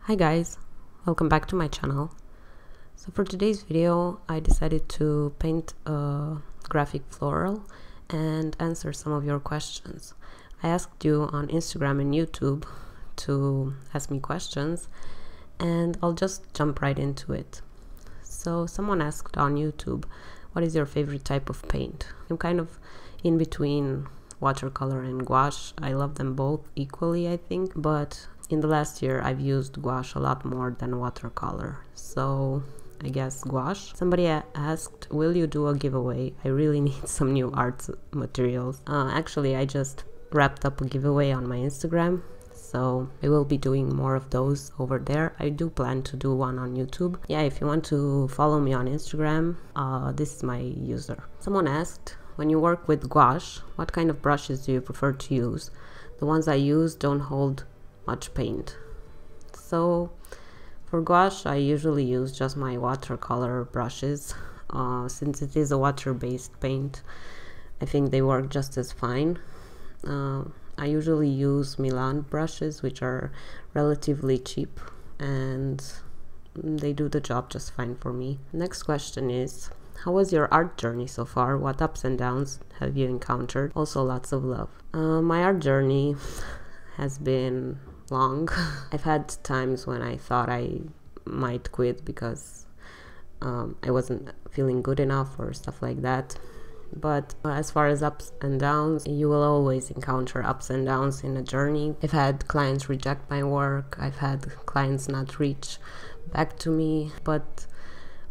Hi guys, welcome back to my channel. So for today's video I decided to paint a graphic floral and answer some of your questions. I asked you on Instagram and YouTube to ask me questions and I'll just jump right into it. So someone asked on YouTube, what is your favorite type of paint? I'm kind of in between watercolor and gouache. I love them both equally, I think, but in the last year I've used gouache a lot more than watercolor, so I guess gouache. Somebody asked, will you do a giveaway? I really need some new art materials. Actually, I just wrapped up a giveaway on my Instagram, so I will be doing more of those over there. I do plan to do one on YouTube. Yeah, if you want to follow me on Instagram, this is my user. Someone asked, when you work with gouache, what kind of brushes do you prefer to use? The ones I use don't hold much paint. So for gouache I usually use just my watercolor brushes. Since it is a water-based paint, I think they work just as fine. I usually use Milan brushes, which are relatively cheap and they do the job just fine for me. Next question is, how was your art journey so far? What ups and downs have you encountered? Also lots of love. My art journey has been long. I've had times when I thought I might quit because I wasn't feeling good enough or stuff like that. But as far as ups and downs, you will always encounter ups and downs in a journey. I've had clients reject my work. I've had clients not reach back to me. But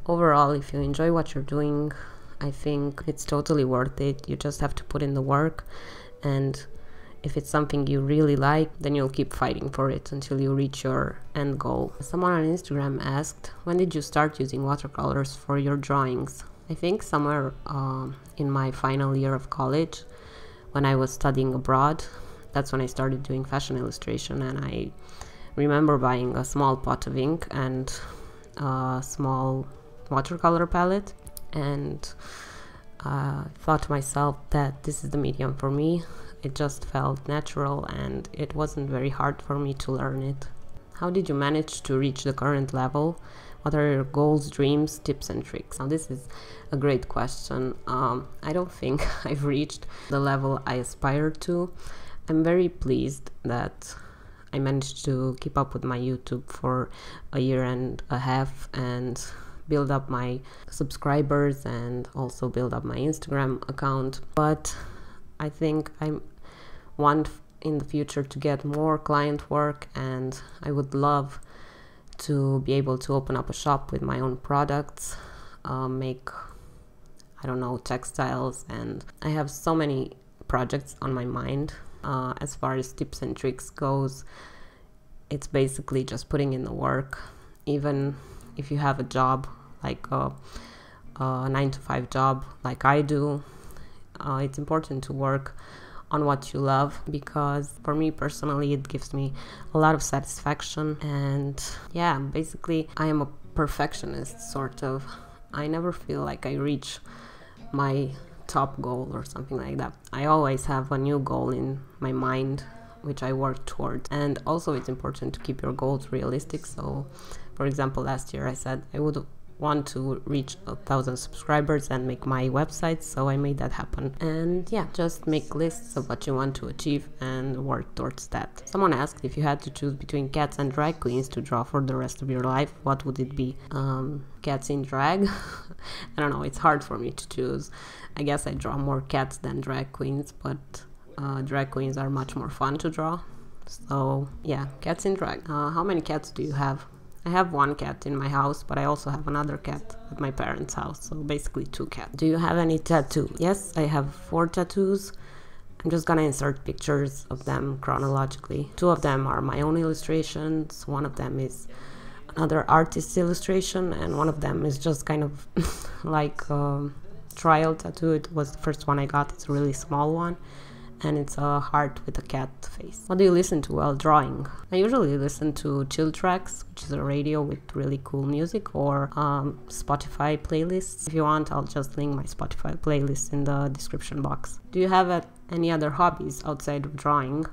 overall, if you enjoy what you're doing, I think it's totally worth it. You just have to put in the work, and if it's something you really like, then you'll keep fighting for it until you reach your end goal. Someone on Instagram asked, when did you start using watercolors for your drawings? I think somewhere in my final year of college, when I was studying abroad. That's when I started doing fashion illustration, and I remember buying a small pot of ink and a small watercolor palette, and thought to myself that this is the medium for me. It just felt natural and it wasn't very hard for me to learn it. How did you manage to reach the current level? What are your goals, dreams, tips and tricks? Now this is a great question. I don't think I've reached the level I aspired to. I'm very pleased that I managed to keep up with my YouTube for a year and a half and build up my subscribers and also build up my Instagram account. But I think I want in the future to get more client work, and I would love to be able to open up a shop with my own products, make, I don't know, textiles, and I have so many projects on my mind. As far as tips and tricks goes, it's basically just putting in the work. Even if you have a job, like a 9-to-5 job like I do, it's important to work on what you love, because for me personally it gives me a lot of satisfaction. And yeah, basically I am a perfectionist, sort of. I never feel like I reach my top goal or something like that. I always have a new goal in my mind which I work towards. And also it's important to keep your goals realistic. So for example, last year I said I would want to reach 1,000 subscribers and make my website, so I made that happen. And yeah, just make lists of what you want to achieve and work towards that. Someone asked, if you had to choose between cats and drag queens to draw for the rest of your life, what would it be? Cats in drag? I don't know, it's hard for me to choose. I guess I draw more cats than drag queens, but drag queens are much more fun to draw. So yeah, cats in drag. How many cats do you have? I have one cat in my house, but I also have another cat at my parents' house, so basically 2 cats. Do you have any tattoo? Yes, I have 4 tattoos. I'm just gonna insert pictures of them chronologically. 2 of them are my own illustrations, 1 of them is another artist's illustration, and 1 of them is just kind of like a trial tattoo. It was the first one I got. It's a really small one, and it's a heart with a cat face. What do you listen to while drawing? I usually listen to chill tracks, which is a radio with really cool music, or Spotify playlists. If you want, I'll just link my Spotify playlist in the description box. Do you have any other hobbies outside of drawing?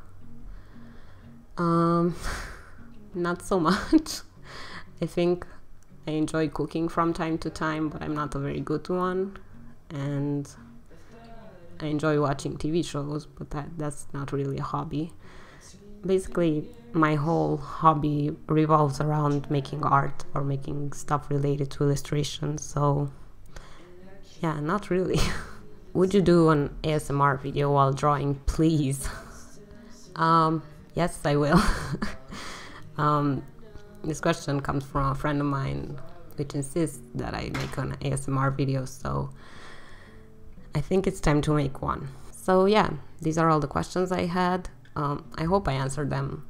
not so much. I think I enjoy cooking from time to time, but I'm not a very good one. And I enjoy watching TV shows, but that's not really a hobby. Basically, my whole hobby revolves around making art or making stuff related to illustration, so yeah, not really. Would you do an ASMR video while drawing, please? Yes, I will. This question comes from a friend of mine, which insists that I make an ASMR video, so I think it's time to make one. So yeah, these are all the questions I had. I hope I answered them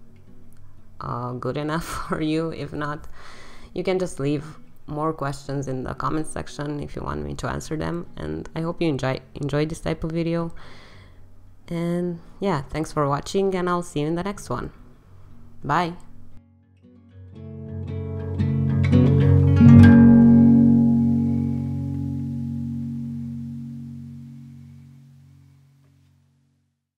good enough for you. If not, you can just leave more questions in the comment section if you want me to answer them. And I hope you enjoy this type of video. And yeah, thanks for watching, and I'll see you in the next one. Bye.